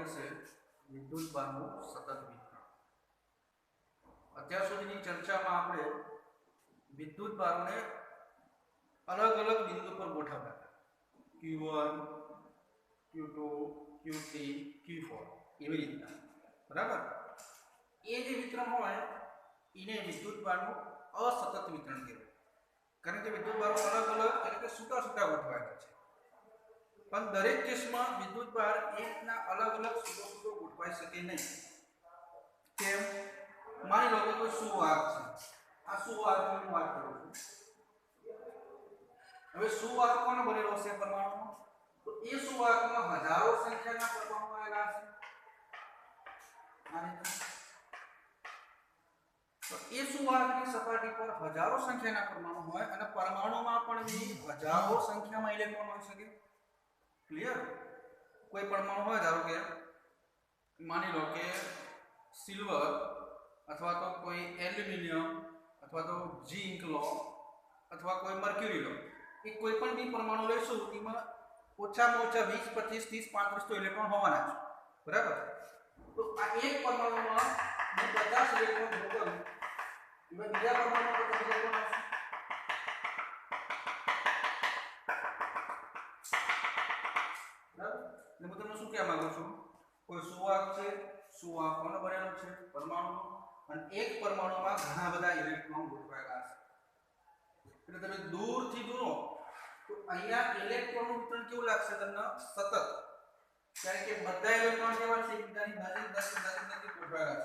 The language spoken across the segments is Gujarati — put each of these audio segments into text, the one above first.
હશે વિદ્યુતભારનું સતત વિતરણ। અત્યાર સુધીની ચર્ચામાં આપણે વિદ્યુતભારોને અલગ અલગ બિંદુ પર ગોઠવ્યા હતા, Q1, Q2, Q3, Q4 એવી રીતના, બરાબર। એ જે વિતરણ હોય એને વિદ્યુતભારનું અસતત વિતરણ કહેવાય, કારણ કે વિદ્યુતભારો અલગ અલગ એટલે કે છૂટા છૂટા ગોઠવાયેલા છે, પણ દરેક કેસમાં વિદ્યુતભાર એકના અલગ અલગ છૂટો ગોઠવાઈ શકે નહીં। કેમ? માની લો કે કોઈ સુવાહક છે, આ સુવાહકની હું વાત કરું છું। હવે સુવાહક કોનો બનેલો છે પરમાણુ? તો એ સુવાહકમાં હજારો સંખ્યાના પરમાણુ આવેલા છે। તો એ સુવાહકની સપાટી પર હજારો સંખ્યાના પરમાણુ હોય અને પરમાણુમાં પણ હજારો સંખ્યામાં ઇલેક્ટ્રોન હોઈ શકે। ક્લિયર? કોઈ પરમાણુ હોય, ધારો કે માની લો કે સિલ્વર અથવા તો કોઈ એલ્યુમિનિયમ અથવા તો ઝિંક લો અથવા કોઈ મર્ક્યુરી લો, એ કોઈ પણ બી પરમાણુ લઈશું એમાં ઓછામાં ઓછા 20, 25, 30, 35 તો ઇલેક્ટ્રોન હોવાના છે, બરાબર। તો આ એક પરમાણુમાં મેં 50 ઇલેક્ટ્રોન મોકલું, એમાં બીજા પરમાણુમાં કેટલા ઇલેક્ટ્રોન હશે? બરાબર। એટલે હું તમને શું કહેવા માંગુ છું, કોઈ સુવાહક છે, સુવાહક કોનો બનેલો છે? પરમાણુ, અને એક પરમાણુમાં ઘણા બધા ઇલેક્ટ્રોન ગોઠવાયેલા છે। એટલે તમે દૂરથી જુઓ તો અહીંયા ઇલેક્ટ્રોનનું વિતરણ કેવું લાગશે તમને? સતત, કારણ કે બધા ઇલેક્ટ્રોન કેવા છે? એકબીજાની નજીક ગોઠવાયેલા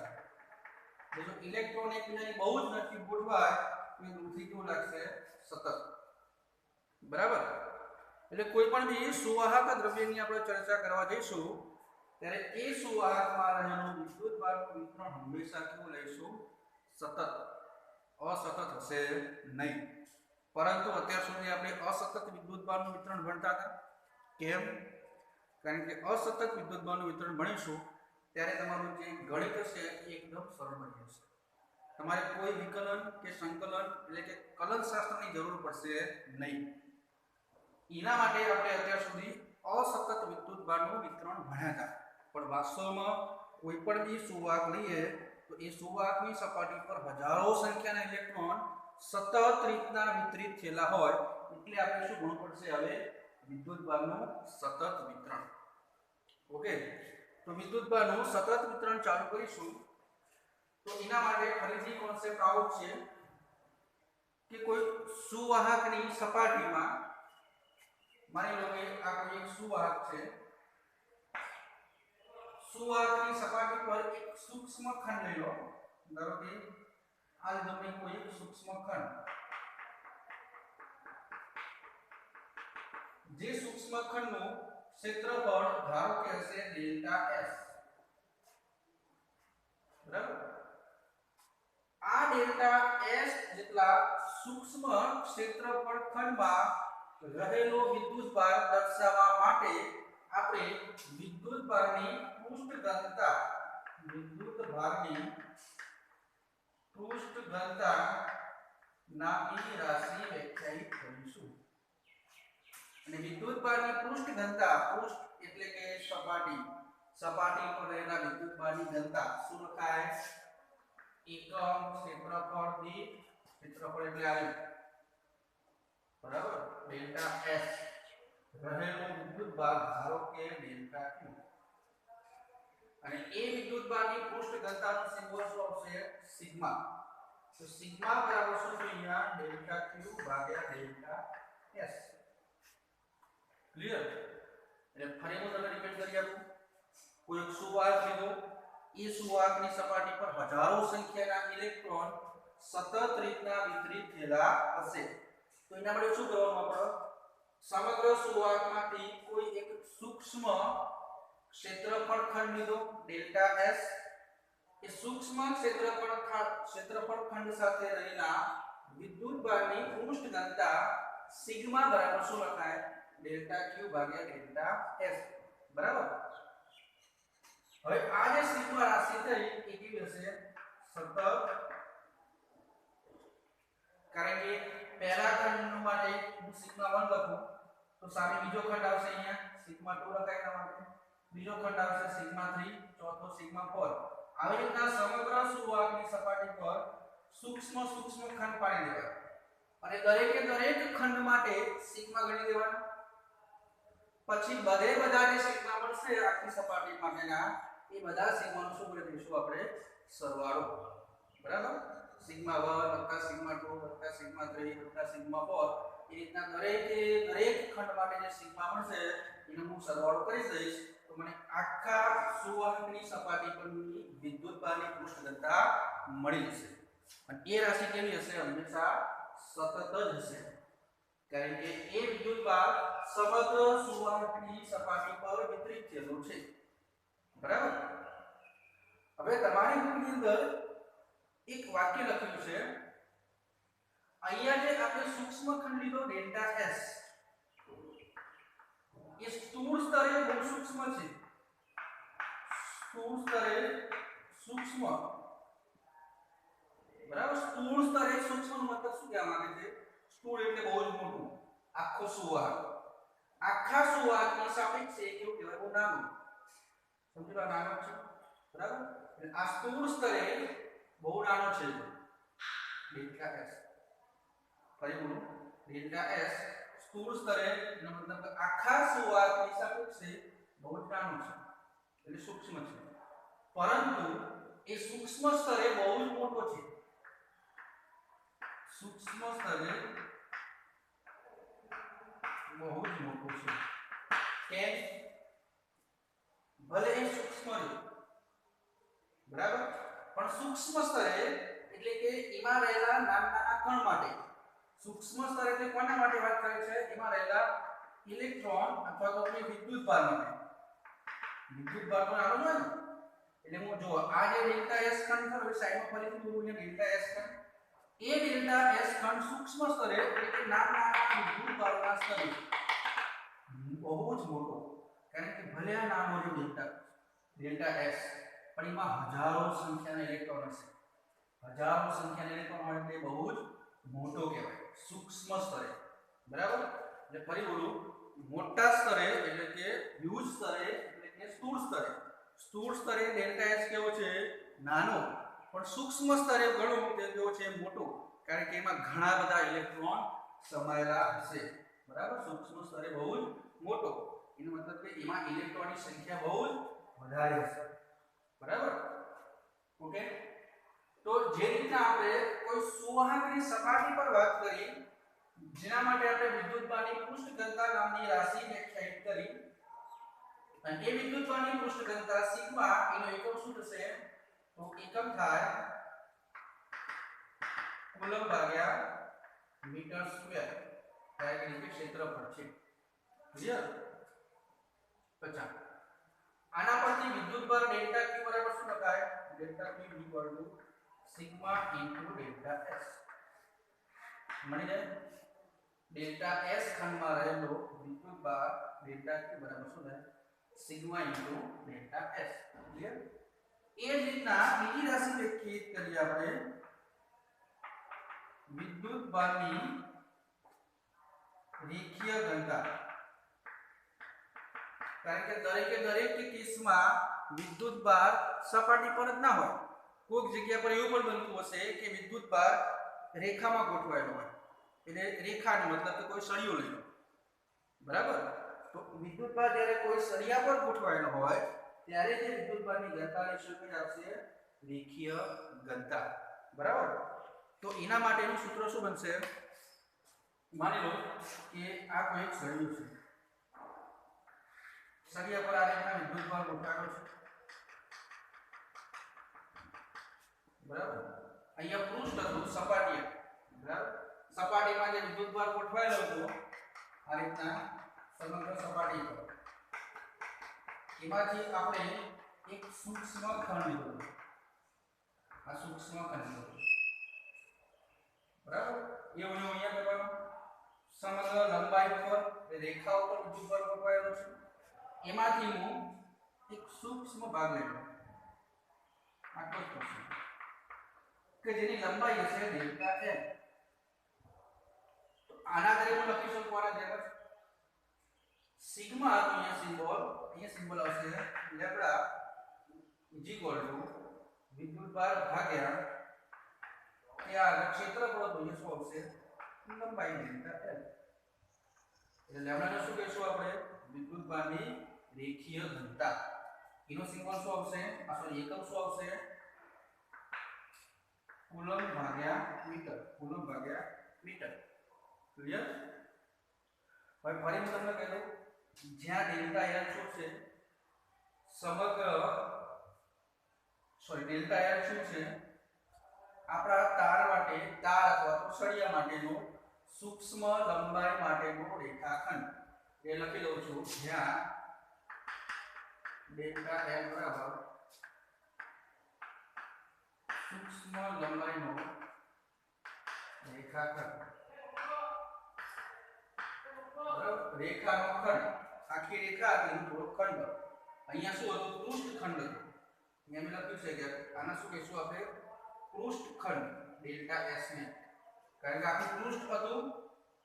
છે। જો ઇલેક્ટ્રોન એકબીજાની બહુ જ નજીક ગોઠવાય તો દૂરથી કેવું લાગશે? સતત, બરાબર। એટલે કોઈ પણ બી સુવાહક દ્રવ્યની આપણે ચર્ચા કરવા જઈશું ત્યારે એ સુવાહકમાં રહેલું વિદ્યુતભારનું વિતરણ હંમેશા કેવું લઈશું? સતત, અસતત હશે નહીં। પરંતુ અત્યાર સુધી આપણે અસતત વિદ્યુતભારનું વિતરણ ભણતા હતા। કેમ? કારણ કે અસતત વિદ્યુતભારનું વિતરણ ભણીશું ત્યારે તમારું જે ગણિત હશે એ એકદમ સરળ બની જશે। તમારે કોઈ વિકલન કે સંકલન એટલે કે કલન શાસ્ત્રની જરૂર પડશે નહીં। એના માટે આપણે અત્યાર સુધી અસતત વિદ્યુતભારનું વિતરણ ભણ્યા હતા, પણ વાસ્તવમાં કોઈ પણ બી સુવાહક લઈએ તો એ સુવાહકની સપાટી પર હજારો સંખ્યાના ઇલેક્ટ્રોન સતત રીતના વિતરિત થયેલા હોય, એટલે આપણે શું ભણવું પડશે હવે? વિદ્યુતભારનું સતત વિતરણ। ઓકે, તો વિદ્યુતભારનું સતત વિતરણ ચાલુ કરીશું તો એના માટે ફરીથી કોન્સેપ્ટ આવો છે કે કોઈ સુવાહકની સપાટીમાં, માની લો કે આ કોઈ એક સુવાહક છે, સુવાહકની સપાટી પર એક સૂક્ષ્મ ખંડ લઈ લો, ધારો કે આ લીધો કોઈ એક સૂક્ષ્મ ખંડ, જે સૂક્ષ્મ ખંડનું ક્ષેત્રફળ ધારો કે હશે ડેલ્ટા S, બરાબર। આ ડેલ્ટા S જેટલા સૂક્ષ્મ ક્ષેત્રફળ ખંડમાં રહેલો વિદ્યુતભાર દર્શાવવા માટે આપણે વિદ્યુતભારની પૃષ્ઠ ઘનતા નામની રાશિ વ્યાખ્યાયિત કરીશું। અને વિદ્યુતભારની પૃષ્ઠ ઘનતા, પૃષ્ઠ એટલે કે સપાટી, સપાટી પર રહેલા વિદ્યુતભારની ઘનતા શું લખાય? એકમ ક્ષેત્રફળ દીઠ, ક્ષેત્રફળ એટલે આ, બરાબર, ડેલ્ટા S રહેલો વિદ્યુતભાર ધારો કે ડેલ્ટા Q, અને એ વિદ્યુતભારની પૃષ્ઠ ઘનતાનો સિમ્બોલ શું આવશે? સિગ્મા। તો સિગ્મા બરાબર શું છે અહીંયા? ડેલ્ટા Q ભાગ્યા ડેલ્ટા S। ક્લિયર? એટલે ફરી હું તમને રિપીટ કરી આપું, કોઈ એક સુવાહક લીધો, એ સુવાહકની સપાટી પર હજારો સંખ્યાના ઇલેક્ટ્રોન સતત રીતના વિતરિત થયેલા હશે, તો એના માટે શું કરવાનું? આપણે સમગ્ર સુવાહકમાંથી કોઈ એક સૂક્ષ્મ ક્ષેત્રફળ ખંડ લીધો ડેલ્ટા S, એ સૂક્ષ્મ ક્ષેત્રફળ ખંડ સાથે રહેલા વિદ્યુતભારની પૃષ્ઠ ઘનતા સિગ્મા બરાબર શું લખાય? ડેલ્ટા Q ભાગ્યા ડેલ્ટા S, બરાબર। હવે આ જે સિગ્મા રાશિ થઈ એ કેવી હશે? સતત, કારણ કે પહેલા ખંડ માટે હું સિગ્મા 1 લખું તો સામે બીજો ખંડ આવશે, અહીંયા સિગ્મા 2 લખાય, એના માટે ત્રીજો ખંડ આવશે સિગ્મા 3, ચોથો સિગ્મા 4. આવી રીતના સમગ્ર સુવાહકની સપાટી પર સૂક્ષ્મ સૂક્ષ્મ ખંડ પાડી દેવાય અને દરેકે દરેક ખંડ માટે સિગ્મા ગણી દેવાનો. પછી બધે બધા જે સિગ્મા મળશે આખી સપાટી માટેના એ બધા સિગ્માનો શું કરી દઈશું આપણે સરવાળો. બરાબર, સિગ્મા 1 સિગ્મા 2 સિગ્મા 3 સિગ્મા 4 એ રીતના દરેકે દરેક ખંડ માટે જે સિગ્મા મળશે એનો હું સરવાળો કરી દઈશ તો મને આખા સુવાહકની સપાટી પરની વિદ્યુતભારની પૃષ્ઠ ઘનતા મળી જશે. અને એ રાશિ કેવી હશે? હંમેશા સતત જ હશે, કારણ કે એ વિદ્યુતભાર સમગ્ર સુવાહકની સપાટી પર વિતરિત થયેલો છે. બરાબર. હવે તમારી બુકની અંદર એક વાક્ય લખ્યું છે, અહીંયા જે આપણે સૂક્ષ્મ ખંડ લીધો ડેલ્ટા એસ એ સ્થૂળ સ્તરે બહુ સૂક્ષ્મ છે. સ્થૂળ સ્તરે સૂક્ષ્મ, બરાબર. સ્થૂળ સ્તરે સૂક્ષ્મ નો મતલબ શું કહેવા માંગે છે? સ્થૂળ એટલે બહુ જ મોટું. આખો સુવાહક, આખા સુવાહકની સાપેક્ષે કેવું કહેવાય? બહુ નાનું. સમજો આ નાનો છે, બરાબર. એટલે આ સ્થૂળ સ્તરે બહુ નાનો છે ડેલ્ટા એસ. ફરી બોલું, ડેલ્ટા એસ સ્થૂળ સ્તરે એનો મતલબ આખા સુવાહકની સાપેક્ષે બહુ જ નાનો છે, એટલે સૂક્ષ્મ છે. પરંતુ એ સૂક્ષ્મ સ્તરે બહુ જ મોટો છે. સૂક્ષ્મ સ્તરે બહુ જ મોટો છે. કેમ? ભલે એ સૂક્ષ્મ છે, બરાબર, પણ સૂક્ષ્મ સ્તરે એટલે કે એમાં રહેલા નાના કણ માટે. સૂક્ષ્મ સ્તર એટલે કોના માટે વાત કરે છે? એમાં રહેલા ઇલેક્ટ્રોન અથવા તો કે વિદ્યુતભાર માટે. વિદ્યુતભાર તો નાનો હોય ને, એટલે હું જો આ જે ડેલ્ટા એસ ખંડ છે, સાઈડમાં ફરીથી દોરું અહીંયા ડેલ્ટા એસ ખંડ. એ ડેલ્ટા એસ ખંડ સૂક્ષ્મ સ્તરે એટલે કે નાના વિદ્યુતભારના સ્તરે બહુ જ મોટો, કારણ કે ભલે આ નાનો છે ડેલ્ટા એસ, પણ એમાં હજારો સંખ્યાના ઇલેક્ટ્રોન હશે. હજારો સંખ્યાના ઇલેક્ટ્રોન હોય એટલે બહુ જ મોટો કહેવાય સૂક્ષ્મ સ્તરે. બરાબર. એટલે ફરી બોલું, મોટા સ્તરે એટલે કે હ્યુજ સ્તરે એટલે કે સ્થૂળ સ્તરે. સ્થૂળ સ્તરે ડેલ્ટા એસ કેવો છે? નાનો. પણ સૂક્ષ્મ સ્તરે ઘણો કેવો છે? મોટો, કારણ કે એમાં ઘણા બધા ઇલેક્ટ્રોન સમાયેલા હશે. બરાબર. સૂક્ષ્મ સ્તરે બહુ જ મોટો, એનો મતલબ કે એમાં ઇલેક્ટ્રોનની સંખ્યા બહુ જ વધારે હશે. બરાબર. ઓકે. તો જે રીતના આપણે કોઈ સુવાહકની સપાટી પર વાત કરી, જેના માટે આપણે વિદ્યુતભારની પૃષ્ઠ ઘનતા નામની રાશિ વ્યાખ્યાયિત કરી, અને એ વિદ્યુતભારની પૃષ્ઠ ઘનતા સિગ્મા એનો એકમ શું થશે? તો એકમ થાય કુલમ ભાગ્યા મીટર સ્ક્વેર, કારણ કે નીચે ક્ષેત્રફળ છે. ક્લિયર? 50. આના પરથી વિદ્યુતભાર ડેલ્ટા Q બરાબર શું લખાય? Delta Q equal to sigma into delta S. મળી જાય. ડેલ્ટા એસ ખંડમાં રહેલો વિદ્યુતભાર ડેલ્ટા Q બરાબર શું થાય? Sigma into delta S. Clear? એ જ રીતના બીજી રાશિ વ્યાખ્યાયિત કરીએ આપણે, વિદ્યુતભારની રેખીય ઘનતા. કારણ કે દરેકે દરેક કેસમાં વિદ્યુતભાર સપાટી પર જ ના હોય. કોઈક જગ્યા પર એવું પણ બનતું હશે કે વિદ્યુતભાર રેખામાં ગોઠવાયેલો હોય. એટલે રેખાનો મતલબ કે કોઈ સળિયો લઈ લો. બરાબર. તો વિદ્યુતભાર જ્યારે કોઈ સળિયા પર ગોઠવાયેલો હોય ત્યારે જે વિદ્યુતભારની ઘનતા શું આવશે? રેખીય ઘનતા. બરાબર. તો એના માટેનું સૂત્ર શું બનશે? માની લો કે આ કોઈ સળિયું છે, સળિયા પર આ રીતના વિદ્યુતભાર ગોઠવાયેલો છે. બરાબર. અહીંયા પૃષ્ઠ હતું, સપાટી. બરાબર. સપાટીમાં જે વિદ્યુતભાર ગોઠવાયેલો હતો આ રીતના સમગ્ર સપાટી પર, એમાંથી આપણે એક સૂક્ષ્મ ખંડ લીધો. આ સૂક્ષ્મ ખંડ લીધો. બરાબર. એવું અહીંયા કરવાનું. સમગ્ર લંબાઈ ઉપર રેખા ઉપર વિદ્યુતભાર ગોઠવાયેલો છે, એમાંથી હું એક સૂક્ષ્મ ભાગ લેવાનો. આટલો જ થશે કે જેની લંબાઈ હશે ડેલ્ટા એલ. તો આના તરીકે હું લખી શકું આના જેમ સિગ્મા. તો અહીંયા સિમ્બોલ, અહીંયા સિમ્બોલ આવશે લેમ્ડા ઇઝ ઇક્વલ ટુ વિદ્યુતભાર ભાગ્યા ત્યાં ક્ષેત્રફળ તો શું આવશે લંબાઈ ડેલ્ટા એલ એટલે લેમ્ડાને શું કહીશું આપણે વિદ્યુતભારની રેખીય ઘનતા એનો સિમ્બોલ શું આવશે આ સોરી એકમ શું આવશે કુલમ ભાગ્યા મીટર ક્લિયર હવે ફરી હું તમને કહી દઉં જ્યાં ડેલ્ટા એલ શું છે ડેલ્ટા એલ શું છે આપણા તાર અથવા તો સળિયા માટેનો સૂક્ષ્મ લંબાઈ માટેનો રેખાખંડ એ લખી દઉં છું જ્યાં ડેલ્ટા એલ બરાબર સૂક્ષ્મ લંબાઈનો રેખાખંડ બરાબર રેખાનો ખંડ આખી રેખા હતી થોડો ખંડ અહીંયા શું હતું પૃષ્ઠખંડ હતું અહીંયા મેં લખ્યું છે કે આના શું કહીશું આપણે પૃષ્ઠખંડ ડેલ્ટા એસ ને કારણ કે આખું પૃષ્ઠ હતું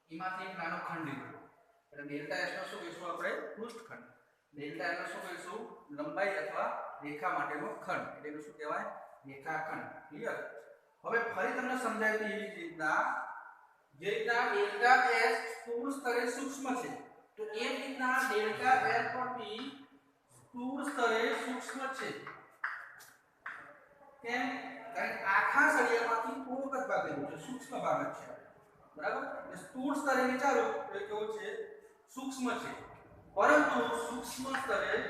એમાંથી એક નાનો ખંડ લીધો એટલે ડેલ્ટા એસ નો શું કહીશું આપણે પૃષ્ઠખંડ ડેલ્ટા એલ નો શું કહીશું લંબાઈ અથવા રેખા માટેનો ખંડ એટલે એનું શું કહેવાય રેખાખંડ ક્લિયર હવે ફરી તમને સમજાય તો એવી રીતના જે રીતના ડેલ્ટા એસ સ્થૂળ સ્તરે સૂક્ષ્મ છે તો એ રીતના ડેલ્ટા એલ પણ બી સ્થૂળ સ્તરે સૂક્ષ્મ છે કેમ કારણ કે આખા સળિયામાંથી થોડોક જ ભાગ લેવો છે સૂક્ષ્મ ભાગ જ છે બરાબર એટલે સ્થૂળ સ્તરે વિચારો તો એ કેવો છે સૂક્ષ્મ છે પરંતુ સૂક્ષ્મ સ્તરે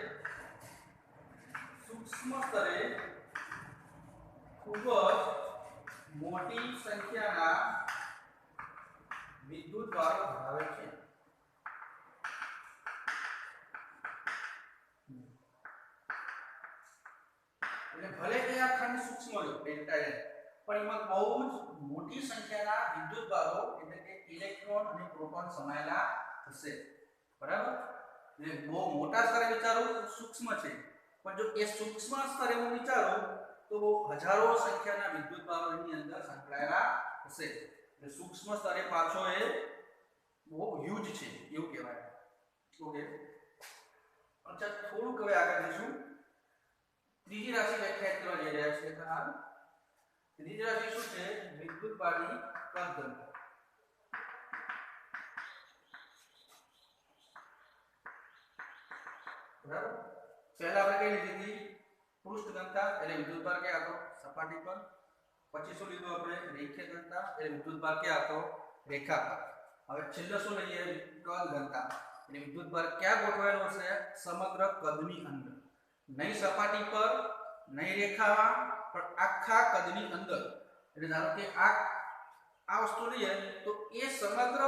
ખૂબ જ મોટી સંખ્યાના વિદ્યુતભારો ધરાવે છે એટલે ભલે કે આ ખંડ સૂક્ષ્મ હોય ડેલ્ટા એલ પણ એમાં બહુ જ મોટી સંખ્યાના વિદ્યુતભારો એટલે કે ઇલેક્ટ્રોન અને પ્રોટોન સમાયેલા હશે બરાબર એટલે બહુ મોટા સ્તરે વિચારો સૂક્ષ્મ છે પણ જો એ સૂક્ષ્મ સ્તરે હું વિચારું તો હજારો સંખ્યાના વિદ્યુતભારો એની અંદર સંકળાયેલા હશે એટલે સૂક્ષ્મ સ્તરે પાછો એ બહુ હ્યુજ છે એવું કહેવાય ઓકે અચ્છા થોડુંક હવે આગળ જઈશું ત્રીજી રાશિ વ્યાખ્યાયિત કરવા જઈ રહ્યા છીએ ખરા ત્રીજી રાશિ શું છે વિદ્યુતભારની કદ ઘનતા બરાબર પહેલા આપણે કઈ લીધી હતી પૃષ્ઠ ઘનતા એટલે વિદ્યુતભાર ક્યાં હતો સપાટી પર પછી શું લીધું આપણે રેખીય ઘનતા એટલે વિદ્યુતભાર ક્યાં હતો રેખા પર હવે છેલ્લે શું લઈએ કદ ઘનતા એટલે વિદ્યુતભાર ક્યાં ગોઠવાયેલો હશે સમગ્ર કદની અંદર નહીં સપાટી પર નહીં રેખામાં પણ આખા કદની અંદર એટલે ધારો કે આ વસ્તુ લઈએ તો એ સમગ્ર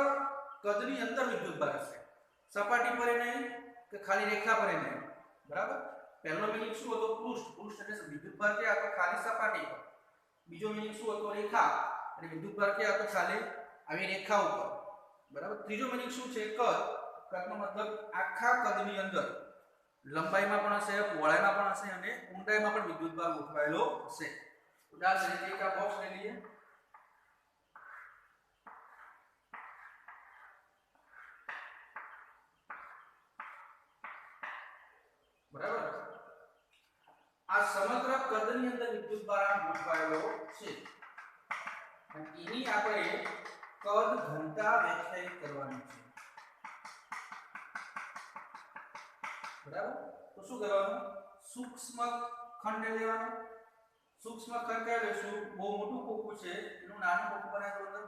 કદની અંદર વિદ્યુતભાર હશે સપાટી પર નહીં કે ખાલી રેખા પર નહીં બરાબર પહેલો મીનિંગ શું હતો પૃષ્ઠ એટલે વિદ્યુતભાર ક્યાં હતો ખાલી સપાટી પર બીજો મીનિંગ શું હતો રેખા એટલે વિદ્યુતભાર ક્યાં હતો ખાલી આવી રેખા ઉપર બરાબર ત્રીજો મીનિંગ શું છે કદનો મતલબ આખા કદની અંદર લંબાઈમાં પણ હશે પહોળાઈમાં પણ હશે અને ઊંડાઈમાં પણ વિદ્યુતભાર ગોઠવાયેલો હશે ઉદાહરણ તરીકે એક આ બોક્સ લઈ લઈએ બરાબર આ સમગ્ર કદની અંદર વિદ્યુતભાર ગોઠવાયેલો છે એની આપણે કદ ઘનતા વ્યાખ્યાયિત કરવાની છે બરાબર તો શું કરવાનું સૂક્ષ્મ ખંડ લેવાનો સૂક્ષ્મ ખંડ કયા લેશું બહુ મોટું ખોખું છે એનું નાનું ખોખું બનાવી દો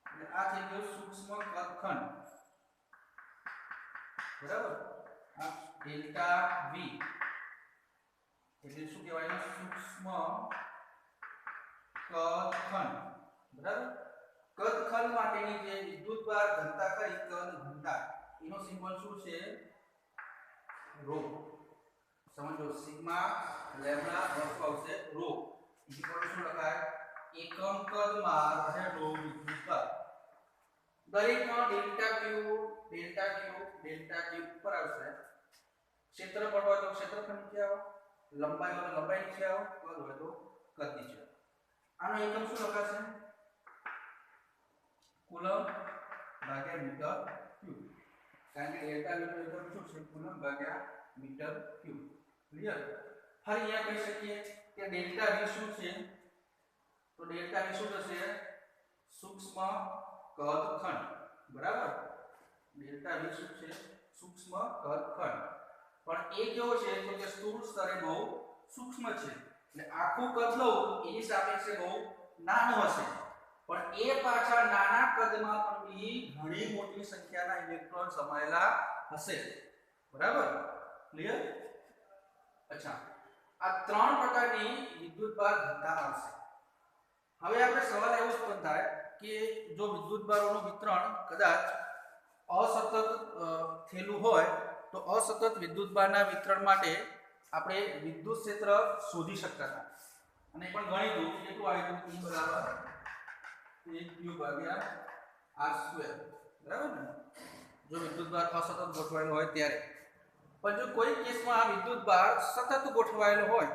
એટલે આ થઈ ગયો સૂક્ષ્મ ખંડ બરાબર આ ડેલ્ટા વી એટલે શું કહેવાય સૂક્ષ્મ કદખંડ બરાબર કદખંડ માટેની જે વિદ્યુતભાર ઘનતા કરી કદ ઘનતા એનો સિમ્બોલ શું છે રો સમજો સિગ્મા લેમ્ડા વસ્તુ આવશે રો ઇક્વલ શું લખાય એકમ કદમાં રહેલો વિદ્યુતભાર દરેકમાં ડેલ્ટા ક્યુ ઉપર આવશે ક્ષેત્રફળ હોય તો ક્ષેત્રફળ નીચે આવો લંબાઈ હોય તો લંબાઈ નીચે આવો કદ હોય તો કદ નીચે આવો આનો એકમ શું લખાશે કુલમ ભાગ્યા મીટર ક્યુબ કારણ કે ડેલ્ટા મીટર એટલે શું છે કુલમ ભાગ્યા મીટર ક્યુબ ક્લિયર હવે અહીંયા કહી શકીએ કે ડેલ્ટા V શું છે તો ડેલ્ટા V શું થશે સૂક્ષ્મ કદ ખંડ બરાબર ડેલ્ટા V શું છે સૂક્ષ્મ કદ ખંડ પણ એ કેવો છે તો કે સ્થૂળ સ્તરે બહુ સૂક્ષ્મ છે એટલે આખું કદ લઉં એની સાપેક્ષે બહુ નાનું હશે પણ એ પાછા નાના કદમાં પણ બી ઘણી મોટી સંખ્યાના ઇલેક્ટ્રોન સમાયેલા હશે બરાબર ક્લિયર અચ્છા આ ત્રણ પ્રકારની વિદ્યુતભાર ઘનતા આવશે હવે આપણે સવાલ એવો ઉત્પન્ન થાય કે જો વિદ્યુતભારોનું વિતરણ કદાચ અસતત થયેલું હોય તો અસતત વિદ્યુતભારના વિતરણ માટે આપણે વિદ્યુત ક્ષેત્ર શોધી શકતા હતા અને પણ ગણિતું કેટલું આવ્યું E બરાબર q ભાગ્યા r2 બરાબર ને જો વિદ્યુતભાર અસતત ગોઠવાયેલો હોય ત્યારે પણ જો કોઈ કેસમાં આ વિદ્યુતભાર સતત ગોઠવાયેલો હોય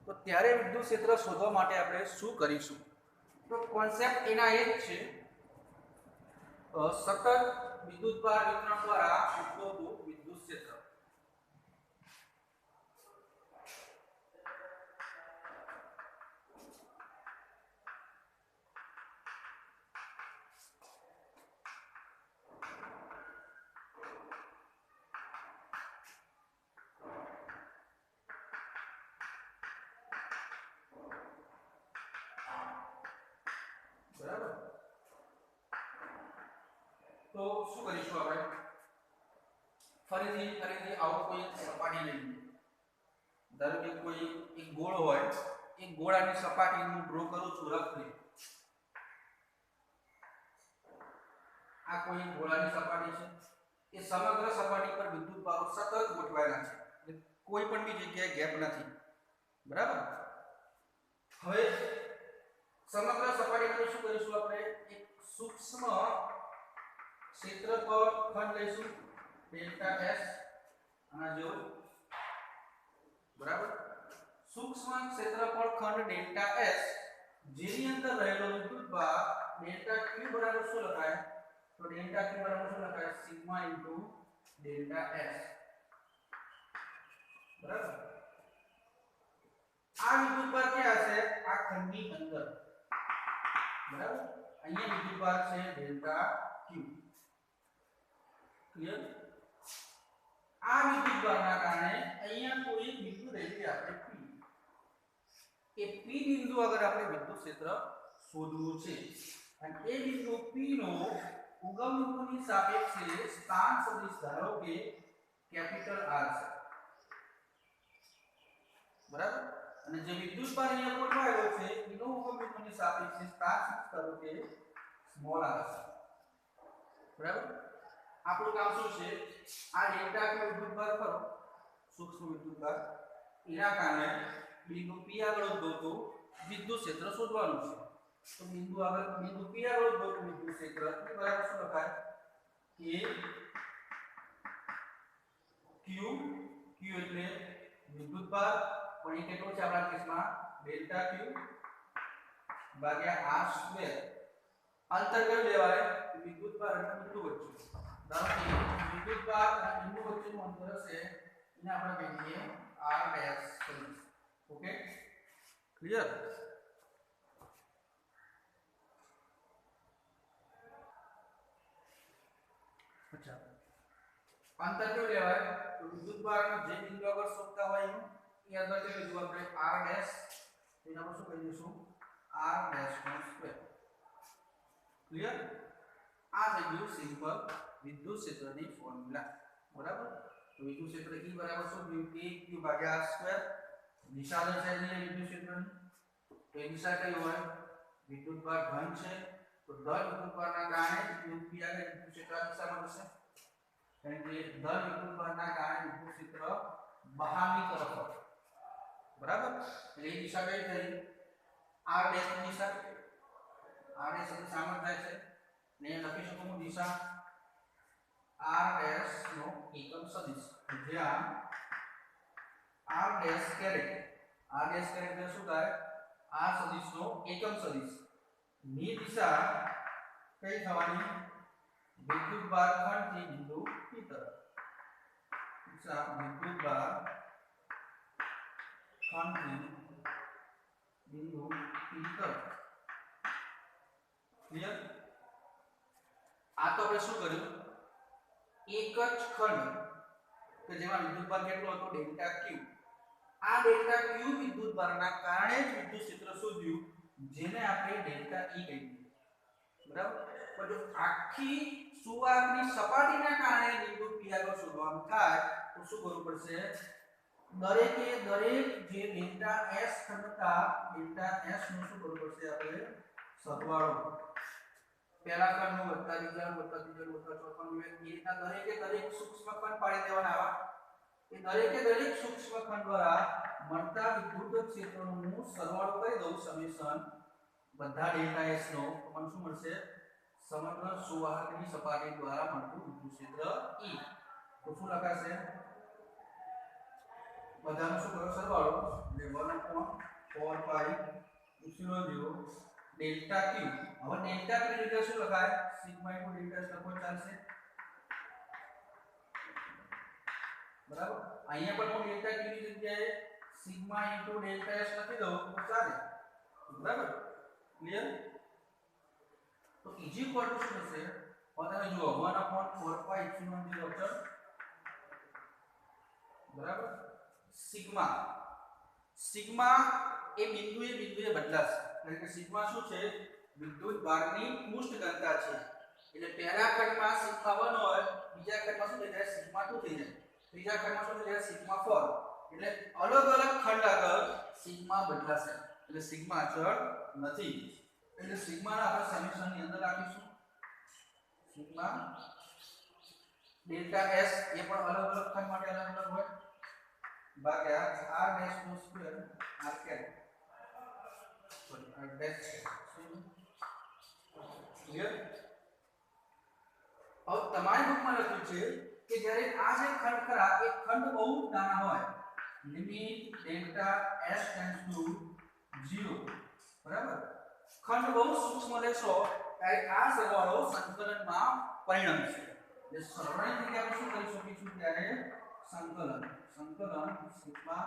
તો ત્યારે વિદ્યુત ક્ષેત્ર શોધવા માટે આપણે શું કરીશું તો કોન્સેપ્ટ એના એ જ છે સતત વિદ્યુતભાર વિતરણ દ્વારા ઉદ્ભવતું વિદ્યુત ક્ષેત્ર બરાબર તો શું કરીશું આપણે ફરીથી આવું કોઈ સપાટી લઈએ ધારો કે કોઈ એક ગોળ હોય એક ગોળાની સપાટી હું ડ્રો કરું છું રફલી આ કોઈ ગોળાની સપાટી છે એ સમગ્ર સપાટી પર વિદ્યુતભારો સતત ગોઠવાયેલા છે એટલે કોઈ પણ બી જગ્યાએ ગેપ નથી બરાબર હવે સમગ્ર સપાટી પર શું કરીશું આપણે એક સૂક્ષ્મ ક્ષેત્રફળ ખંડ લઈશું ડેલ્ટા S આના જેવું બરાબર સૂક્ષ્મ ક્ષેત્રફળ ખંડ ડેલ્ટા S જેની અંદર રહેલો વિદ્યુતભાર ડેલ્ટા Q બરાબર શું લખાય તો ડેલ્ટા Q બરાબર શું લખાય સિગ્મા ઇન્ટુ ડેલ્ટા S બરાબર આ વિદ્યુતભાર ક્યાં હશે આ ખંડની અંદર બરાબર અહીંયા વિદ્યુતભાર છે ડેલ્ટા Q ક્લિયર આ વિદ્યુતભારના કારણે અહીંયા કોઈ એક બિંદુ લઈએ આપણે P એ P બિંદુ અગર આપણે વિદ્યુત ક્ષેત્ર શોધવું છે અને એ બિંદુ P નો ઉગમ બિંદુની સાપેક્ષે સ્થાન સદિશ ધારો કે કેપિટલ R છે બરાબર અને જે વિદ્યુતભાર અહીંયા ગોઠવાયેલો છે એનો ઉગમ બિંદુની સાપેક્ષે સ્થાન સદિશ ધારો કે સ્મોલ r છે બરાબર આપણું કામ શું છે આ ડેલ્ટા Q વિદ્યુતભાર કરો સૂક્ષ્મ વિદ્યુતભાર એના કારણે બિંદુ P આગળ ઉદ્ભવતું વિદ્યુત ક્ષેત્ર શોધવાનું છે તો બિંદુ P આગળ ઉદ્ભવતું વિદ્યુત ક્ષેત્ર બરાબર શું લખાય કે Q એટલે વિદ્યુતભાર પણ એ કેટલો છે આપણા કેસમાં ડેલ્ટા Q ભાગ્યા r2 અંતર કયું લેવાય વિદ્યુતભાર અને બિંદુ વચ્ચે ધારો કે વિદ્યુતભાર અને બિંદુ વચ્ચેનું અંતર હશે એને આપણે કહીએ r ડેશ કરીએ ઓકે ક્લિયર અચ્છા અંતર કયું લેવાય તો વિદ્યુતભારનો જે બિંદુ આગળ શોધતા હોય એનું એ અંતર કયું લીધું આપણે r ડેશ એના પર શું કહી દઈશું r ડેશ નો સ્ક્વેર ક્લિયર આ થઈ ગયું સિમ્પલ વિદ્યુત ક્ષેત્રની ફોર્મ્યુલા બરાબર તો વિદ્યુત ક્ષેત્ર E બરાબર શું Q ભાગ્યા r2 દિશા દર્શાવી દઈએ વિદ્યુત ક્ષેત્રની તો એ દિશા કઈ હોય વિદ્યુતભાર ધન છે તો ધન વિદ્યુતભારના કારણે Q આગળ વિદ્યુત ક્ષેત્ર દિશામાં જશે કારણ કે ધન વિદ્યુતભારના કારણે વિદ્યુત ક્ષેત્ર બહારની તરફ હોય બરાબર એટલે એ દિશા કઈ થઈ r ડેશ ની દિશા r ડેશ ની સામે થાય છે ને લખી શકું હું દિશા r ડેશ નો એકમ સદિશ જ્યાં r ડેશ કેરેટ શું થાય r સદિશ નો એકમ સદિશ ની દિશા કઈ થવાની विद्युत भार खंड थी बिंदु P तरफ विद्युत भार खंड थी बिंदु P तरफ क्लियर आ तो આપણે શું કર્યું એક જ ખંડ કે જેમાં વિદ્યુત ભાર કેટલો હતો ડેલ્ટા Q આ ડેલ્ટા Q વિદ્યુત ભારના કારણે જ વિદ્યુત ક્ષેત્ર શોધ્યું જેને આપણે ડેલ્ટા E કહીએ બરાબર પણ જો આખી સુવાહકની સપાટીના કારણે બિંદુ P આગળ શોધવાનું થાય તો શું કરવું પડશે દરેકે દરેક જે ડેલ્ટા S ખંડતા ડેલ્ટા S નું શું કરવું પડશે આપણે સરવાળો પહેલા ખંડનો વત્તા બીજાનો વત્તા ત્રીજાનો વત્તા ચોથાનો એ રીતના દરેકે દરેક સૂક્ષ્મ ખંડ પાડી દેવાના આવા એ દરેકે દરેક સૂક્ષ્મ ખંડ દ્વારા મળતા વિદ્યુત ક્ષેત્રનો સરવાળો કરી દઉં સમેશન બધા ડેલ્ટા S નો તો મને શું મળશે સમગ્ર સુવાહકની સપાટી દ્વારા મળતું વિદ્યુત ક્ષેત્ર E તો શું લખાશે બધાનો શું કરો સરવાળો એટલે 1/4 પાઈ એપ્સિલોન 0 डेल्टा Q હવે डेल्टा Q ની જગ્યાએ શું લખાય સિગ્મા * डेल्टा S લખો ચાલશે બરાબર અહીંયા પણ હું डेल्टा Q ની જગ્યાએ સિગ્મા * डेल्टा S લખી દઉં તો ચાલે બરાબર ક્લિયર તો E = શું થશે હવે તમે જુઓ 1/4 પાઈ એપ્સિલોન 0 અચળ બરાબર સિગ્મા સિગ્મા એ બિંદુએ બદલાશે એટલે કે સિગ્મા શું છે વિદ્યુત ભારની પૃષ્ઠ ઘનતા છે એટલે પહેલા ખંડમાં સિગ્મા 1 હોય બીજા ખંડમાં શું થઈ જાય સિગ્મા 2 થઈ જાય ત્રીજા ખંડમાં શું થઈ જાય સિગ્મા 4 એટલે અલગ અલગ ખંડ આગળ સિગ્મા બદલાશે એટલે સિગ્મા અચળ નથી એટલે સિગ્માના આપણે સમીકરણની અંદર રાખીશું સિગ્મા ડેલ્ટા S એ પણ અલગ અલગ ખંડ માટે અલગ અલગ હોય ભાગ્યા r ડેશ નો સ્ક્વેર r કેપ ક્લિયર अब તમારી બુકમાં લખ્યું છે કે જ્યારે આ જે ખંડ ખરા એક ખંડ બહુ નાના હોય limit delta S tends to 0 બરાબર ખંડ બહુ સૂક્ષ્મ લેશો ત્યારે આ સરવાળો સંકલનમાં પરિણમશે જે સરવાળાની જગ્યાએ આપણે શું કરી શકીશું ત્યારે સંકલન સિગ્મા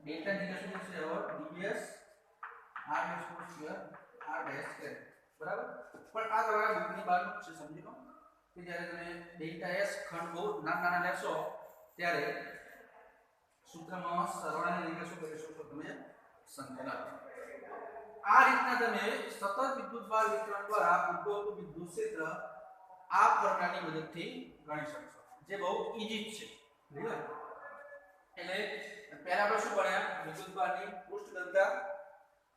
ડેલ્ટા ની જગ્યાએ શું થશે હવે ds r ડેશ નો સ્ક્વેર r ડેશ છે બરાબર પણ આ તમારા બુકની બહારનું છે સમજી લો કે જ્યારે તમે ડેલ્ટા S ખંડ બહુ નાના લેશો ત્યારે સૂત્રમાં સરવાળાની જગ્યાએ શું કરી શકો તમે સંકલન આ રીતના તમે સતત વિદ્યુતભાર વિતરણ દ્વારા ઉદ્ભવતું વિદ્યુત ક્ષેત્ર આ પ્રકારની મદદથી ગણી શકશો જે બહુ ઈઝી છે ક્લિયર એટલે પહેલા આપણે શું ભણ્યા વિદ્યુતભારની પૃષ્ઠ ઘનતા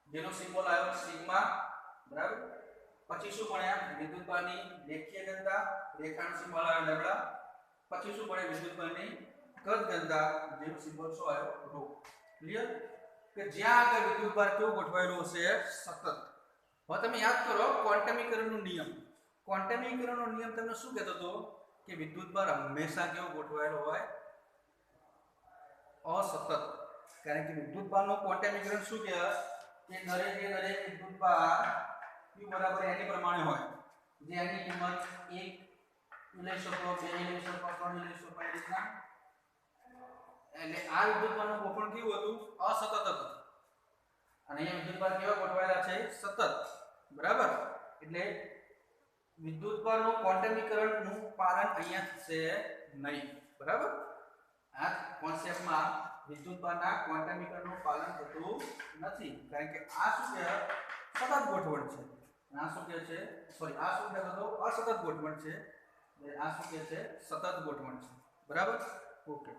જેનો સિમ્બોલ આવ્યો સિગ્મા બરાબર પછી શું ભણ્યા વિદ્યુતભારની રેખીય ઘનતા રેખાનો સિમ્બોલ આવ્યો લેમ્ડા પછી શું ભણ્યા વિદ્યુતભારની કદ ઘનતા જેનો સિમ્બોલ શું આવ્યો ρ ક્લિયર કે જ્યાં આગળ વિદ્યુતભાર કેવો ગોઠવાયેલો હશે સતત હવે તમે યાદ કરો ક્વોન્ટમીકરણનો નિયમ તમને શું કહેતો હતો કે વિદ્યુતભાર હંમેશા કેવો ગોઠવાયેલો હોય અસતત કારણ કે વિદ્યુતભારનું ક્વોન્ટમીકરણ શું કહેવાય કે દરેક વિદ્યુતભાર Q બરાબર એની પ્રમાણે હોય જે એની કિંમત 1 લઈ શકો 2 લઈ શકો 3 લઈ શકો એ રીતના એટલે આ વિદ્યુતભારનું ગોઠવણ કેવું હતું અસતત હતું અને અહીંયા વિદ્યુતભાર કેવા ગોઠવાયેલા છે સતત બરાબર એટલે વિદ્યુતભારનું ક્વોન્ટમીકરણનું પાલન અહીંયા થશે નહીં બરાબર આ કોન્સેપ્ટમાં વિદ્યુતભારના ક્વોન્ટમીકરણનું પાલન થતું નથી કારણ કે આ શું છે સતત ગોઠવણ છે આ શું કહે છે સોરી આ શું કહેતો હતો અસતત ગોઠવણ છે આ શું કહે છે સતત ગોઠવણ છે બરાબર ઓકે